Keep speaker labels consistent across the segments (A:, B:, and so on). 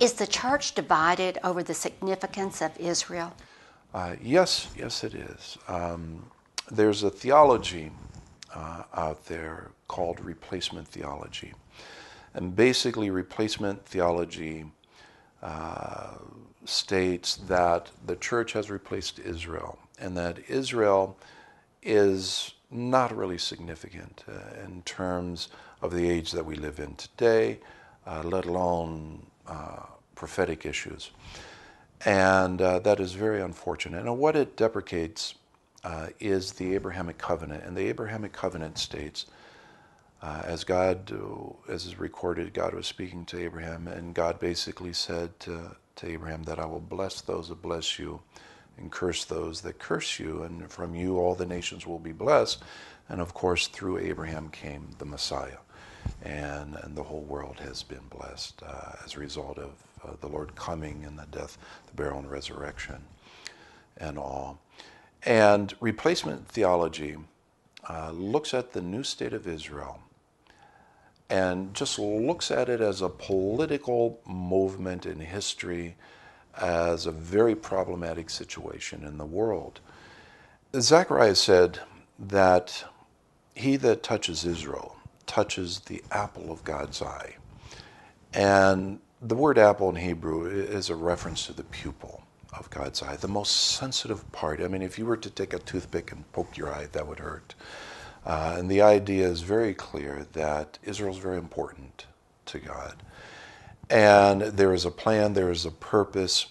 A: Is the church divided over the significance of Israel?
B: Yes, it is. There's a theology out there called replacement theology. And basically, replacement theology states that the church has replaced Israel, and that Israel is not really significant in terms of the age that we live in today, let alone prophetic issues. And that is very unfortunate. And what it deprecates is the Abrahamic covenant. And the Abrahamic covenant states, as is recorded, God was speaking to Abraham, and God basically said to Abraham that I will bless those that bless you and curse those that curse you, and from you all the nations will be blessed. And of course, through Abraham came the Messiah, and the whole world has been blessed as a result of the Lord coming and the death, the burial, and resurrection, and all. And replacement theology looks at the new state of Israel and just looks at it as a political movement in history, as a very problematic situation in the world. Zechariah said that he that touches Israel touches the apple of God's eye. And the word apple in Hebrew is a reference to the pupil of God's eye, the most sensitive part. I mean, if you were to take a toothpick and poke your eye, that would hurt. And the idea is very clear that Israel is very important to God. And there is a plan, there is a purpose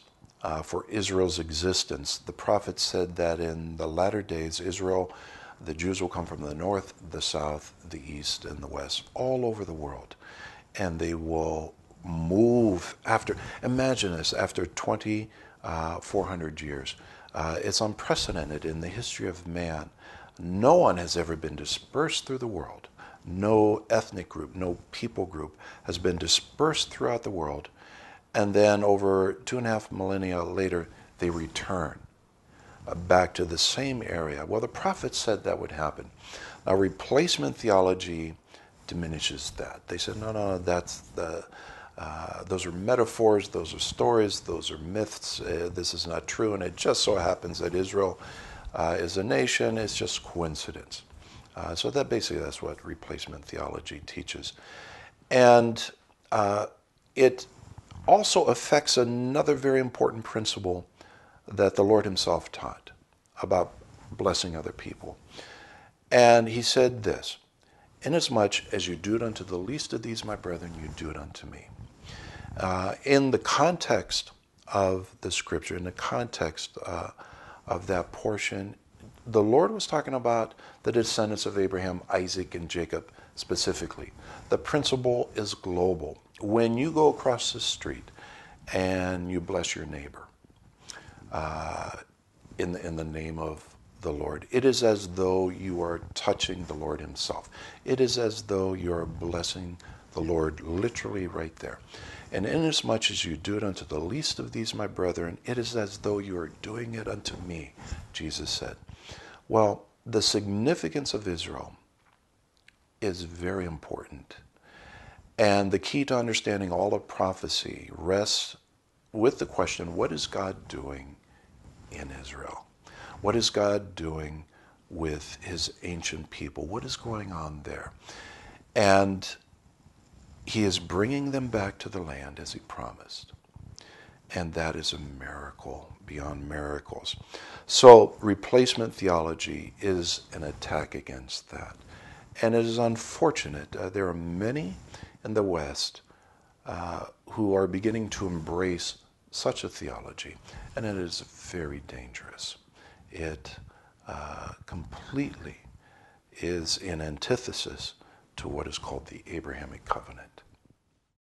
B: for Israel's existence. The prophet said that in the latter days, Israel, the Jews will come from the north, the south, the east, and the west, all over the world. And they will move after, imagine this, after 2,400 years. It's unprecedented in the history of man. No one has ever been dispersed through the world. No ethnic group, no people group has been dispersed throughout the world. And then over 2.5 millennia later, they return back to the same area. Well, the prophet said that would happen. Now, replacement theology diminishes that. They said, no, that's those are metaphors, those are stories, those are myths. This is not true, and it just so happens that Israel is a nation. It's just coincidence. So that's what replacement theology teaches. And it also affects another very important principle that the Lord himself taught about blessing other people. And he said this, inasmuch as you do it unto the least of these, my brethren, you do it unto me. In the context of the scripture, in the context of that portion, the Lord was talking about the descendants of Abraham, Isaac, and Jacob specifically. The principle is global. When you go across the street and you bless your neighbor in the name of the Lord, it is as though you are touching the Lord himself. It is as though you are blessing the Lord literally right there. And inasmuch as you do it unto the least of these, my brethren, it is as though you are doing it unto me, Jesus said. Well, the significance of Israel is very important. And the key to understanding all of prophecy rests with the question, what is God doing in Israel? What is God doing with his ancient people? What is going on there? And he is bringing them back to the land as he promised. And that is a miracle beyond miracles. So replacement theology is an attack against that. And it is unfortunate. There are many in the West who are beginning to embrace such a theology. And it is very dangerous. It completely is in antithesis to what is called the Abrahamic covenant.